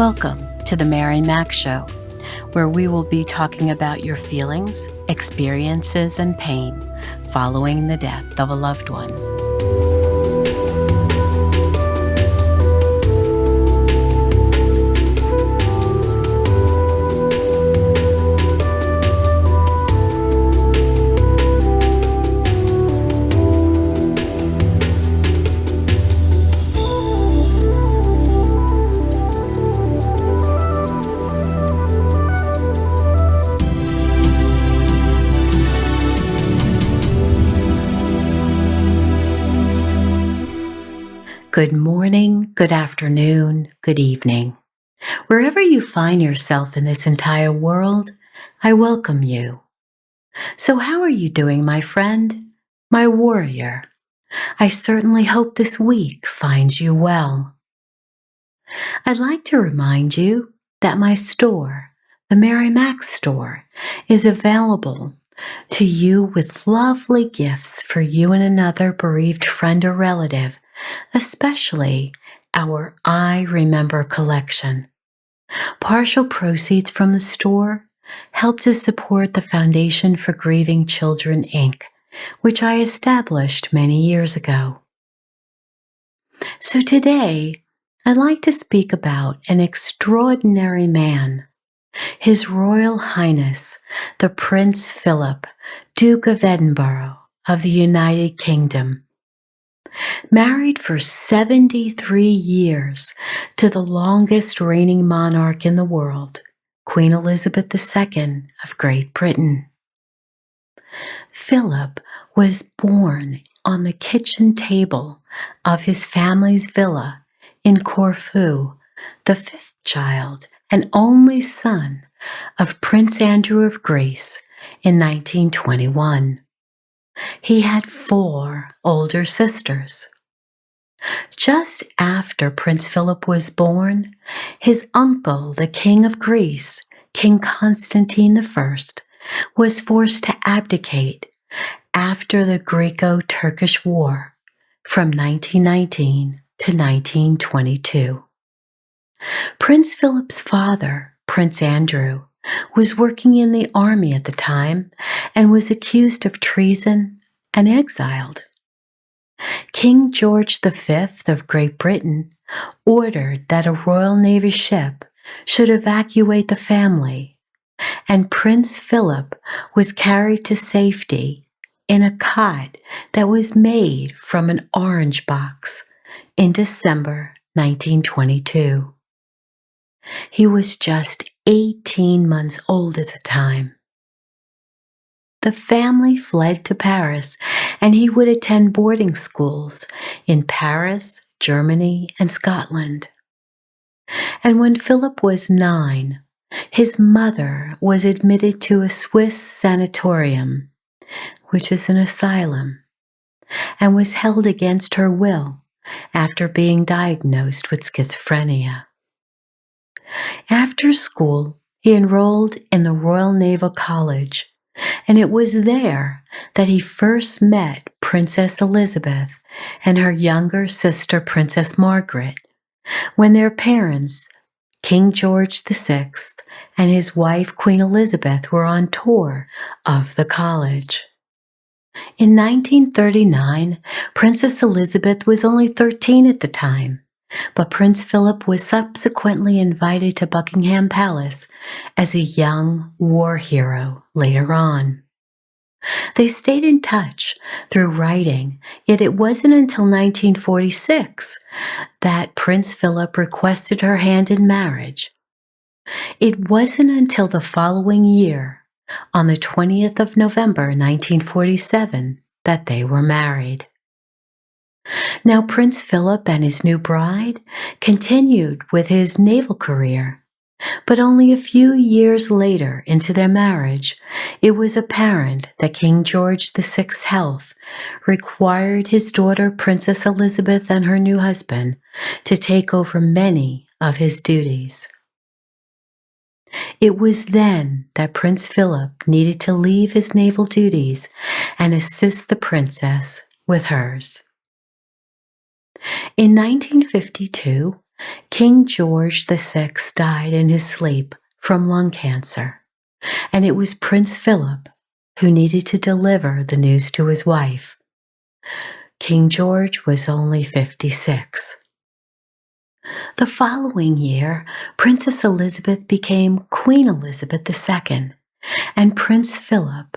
Welcome to the Mary Mac Show, where we will be talking about your feelings, experiences, and pain following the death of a loved one. Good morning, good afternoon, good evening. Wherever you find yourself in this entire world, I welcome you. So how are you doing, my friend, my warrior? I certainly hope this week finds you well. I'd like to remind you that my store, the Mary Mac Store, is available to you with lovely gifts for you and another bereaved friend or relative, especially our I Remember collection. Partial proceeds from the store help to support the Foundation for Grieving Children, Inc., which I established many years ago. So today, I'd like to speak about an extraordinary man, His Royal Highness, the Prince Philip, Duke of Edinburgh of the United Kingdom. Married for 73 years to the longest reigning monarch in the world, Queen Elizabeth II of Great Britain. Philip was born on the kitchen table of his family's villa in Corfu, the fifth child and only son of Prince Andrew of Greece in 1921. He had 4 older sisters. Just after Prince Philip was born, his uncle, the King of Greece, King Constantine I, was forced to abdicate after the Greco-Turkish War from 1919 to 1922. Prince Philip's father, Prince Andrew, was working in the army at the time and was accused of treason and exiled. King George V of Great Britain ordered that a Royal Navy ship should evacuate the family, and Prince Philip was carried to safety in a cot that was made from an orange box in December 1922. He was just 18 months old at the time. The family fled to Paris, and he would attend boarding schools in Paris, Germany, and Scotland. And when Philip was 9, his mother was admitted to a Swiss sanatorium, which is an asylum, and was held against her will after being diagnosed with schizophrenia. After school, he enrolled in the Royal Naval College, and it was there that he first met Princess Elizabeth and her younger sister, Princess Margaret, when their parents, King George VI and his wife, Queen Elizabeth, were on tour of the college. In 1939, Princess Elizabeth was only 13 at the time, but Prince Philip was subsequently invited to Buckingham Palace as a young war hero later on. They stayed in touch through writing, yet it wasn't until 1946 that Prince Philip requested her hand in marriage. It wasn't until the following year, on the 20th of November 1947, that they were married. Now, Prince Philip and his new bride continued with his naval career, but only a few years later into their marriage, it was apparent that King George VI's health required his daughter Princess Elizabeth and her new husband to take over many of his duties. It was then that Prince Philip needed to leave his naval duties and assist the princess with hers. In 1952, King George VI died in his sleep from lung cancer, and it was Prince Philip who needed to deliver the news to his wife. King George was only 56. The following year, Princess Elizabeth became Queen Elizabeth II, and Prince Philip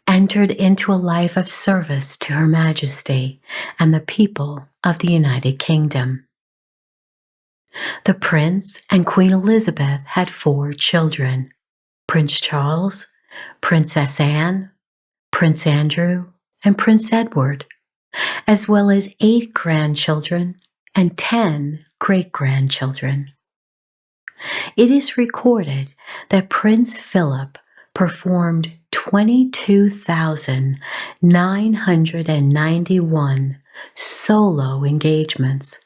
entered into a life of service to Her Majesty and the people of the United Kingdom. The Prince and Queen Elizabeth had 4 children: Prince Charles, Princess Anne, Prince Andrew, and Prince Edward, as well as 8 grandchildren and 10 great-grandchildren. It is recorded that Prince Philip performed 22,991 solo engagements.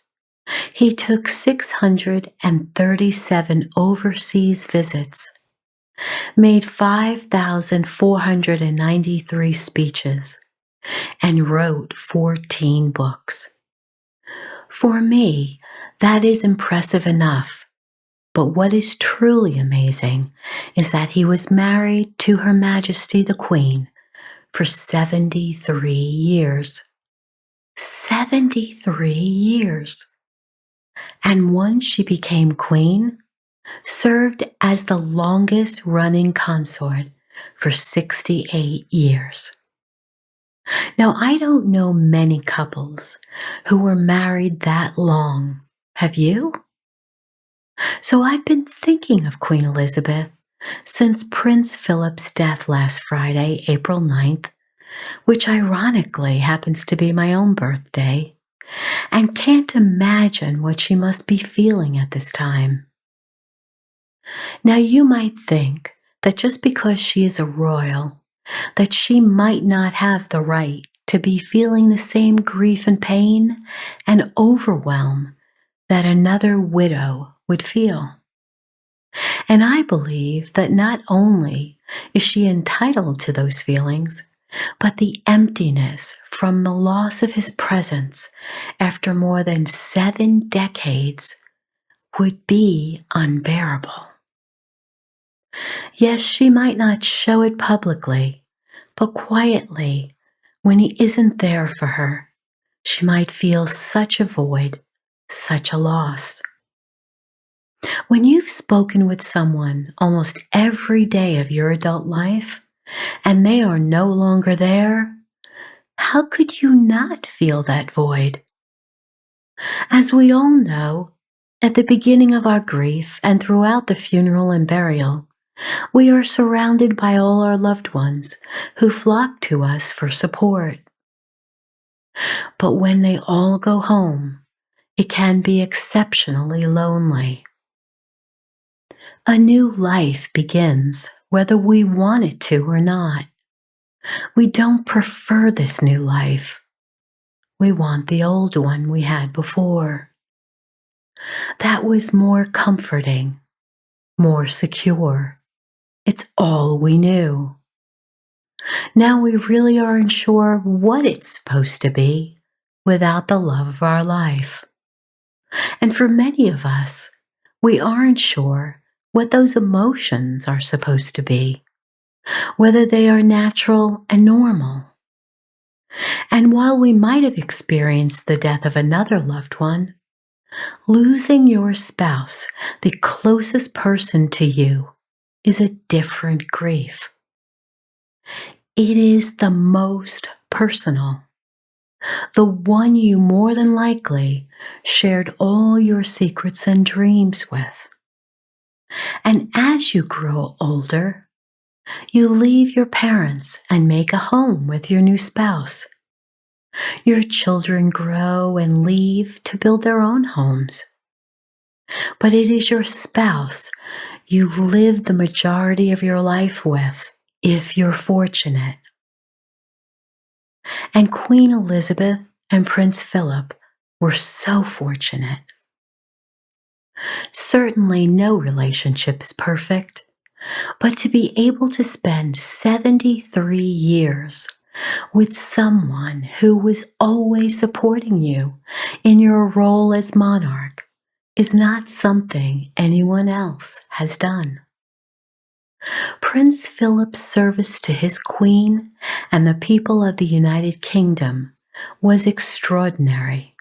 He took 637 overseas visits, made 5,493 speeches, and wrote 14 books. For me, that is impressive enough. But what is truly amazing is that he was married to Her Majesty the Queen for 73 years. 73 years! And once she became queen, served as the longest running consort for 68 years. Now, I don't know many couples who were married that long. Have you? So I've been thinking of Queen Elizabeth since Prince Philip's death last Friday, April 9th, which ironically happens to be my own birthday, and can't imagine what she must be feeling at this time. Now you might think that just because she is a royal, that she might not have the right to be feeling the same grief and pain and overwhelm that another widow would feel. And I believe that not only is she entitled to those feelings, but the emptiness from the loss of his presence after more than 7 decades would be unbearable. Yes, she might not show it publicly, but quietly, when he isn't there for her, she might feel such a void, such a loss. When you've spoken with someone almost every day of your adult life, and they are no longer there, how could you not feel that void? As we all know, at the beginning of our grief and throughout the funeral and burial, we are surrounded by all our loved ones who flock to us for support. But when they all go home, it can be exceptionally lonely. A new life begins whether we want it to or not. We don't prefer this new life. We want the old one we had before. That was more comforting, more secure. It's all we knew. Now we really aren't sure what it's supposed to be without the love of our life. And for many of us, we aren't sure what those emotions are supposed to be, whether they are natural and normal. And while we might have experienced the death of another loved one, losing your spouse, the closest person to you, is a different grief. It is the most personal, the one you more than likely shared all your secrets and dreams with. And as you grow older, you leave your parents and make a home with your new spouse. Your children grow and leave to build their own homes. But it is your spouse you live the majority of your life with, if you're fortunate. And Queen Elizabeth and Prince Philip were so fortunate. Certainly no relationship is perfect, but to be able to spend 73 years with someone who was always supporting you in your role as monarch is not something anyone else has done. Prince Philip's service to his queen and the people of the United Kingdom was extraordinary.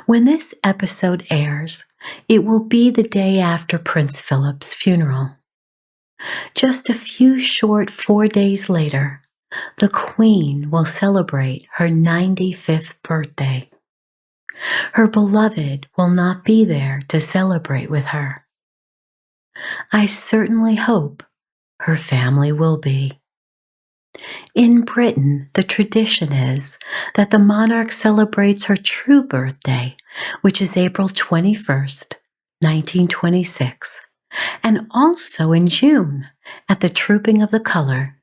When this episode airs, it will be the day after Prince Philip's funeral. Just a few short 4 days later, the Queen will celebrate her 95th birthday. Her beloved will not be there to celebrate with her. I certainly hope her family will be. In Britain, the tradition is that the monarch celebrates her true birthday, which is April 21st, 1926, and also in June at the Trooping of the Colour,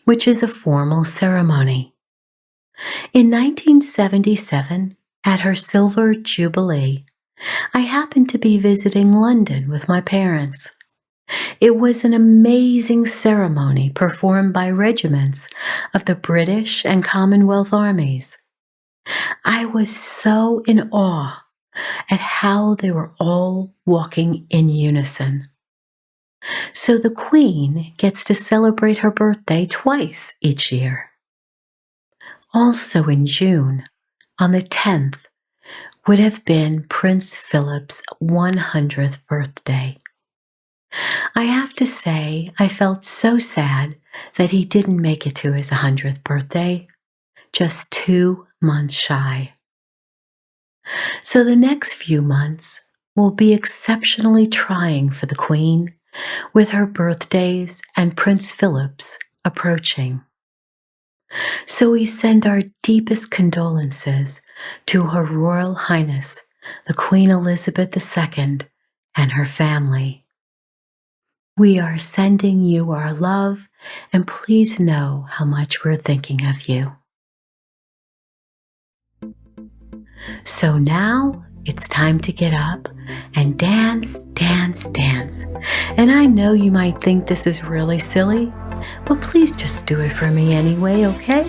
which is a formal ceremony. In 1977, at her Silver Jubilee, I happened to be visiting London with my parents. It was an amazing ceremony performed by regiments of the British and Commonwealth armies. I was so in awe at how they were all walking in unison. So the Queen gets to celebrate her birthday twice each year. Also in June, on the 10th, would have been Prince Philip's 100th birthday. I have to say, I felt so sad that he didn't make it to his 100th birthday, just 2 months shy. So the next few months will be exceptionally trying for the Queen, with her birthdays and Prince Philip's approaching. So we send our deepest condolences to Her Royal Highness, the Queen Elizabeth II, and her family. We are sending you our love, and please know how much we're thinking of you. So now it's time to get up and dance, dance, dance. And I know you might think this is really silly, but please just do it for me anyway, okay?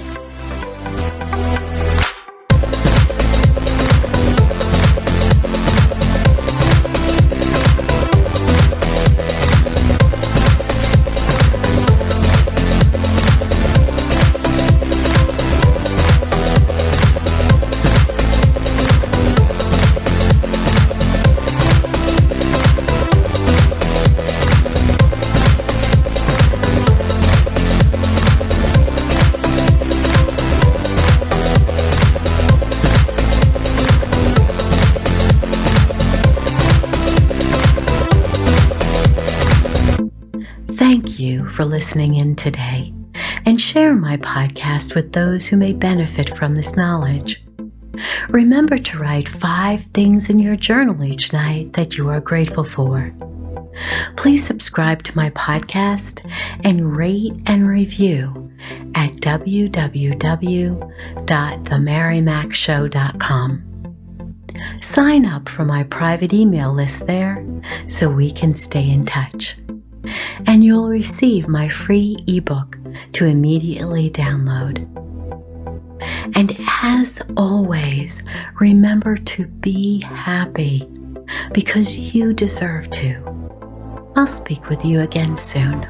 Thank you for listening in today, and share my podcast with those who may benefit from this knowledge. Remember to write 5 things in your journal each night that you are grateful for. Please subscribe to my podcast and rate and review at www.themarymacshow.com. Sign up for my private email list there so we can stay in touch. And you'll receive my free ebook to immediately download. And as always, remember to be happy because you deserve to. I'll speak with you again soon.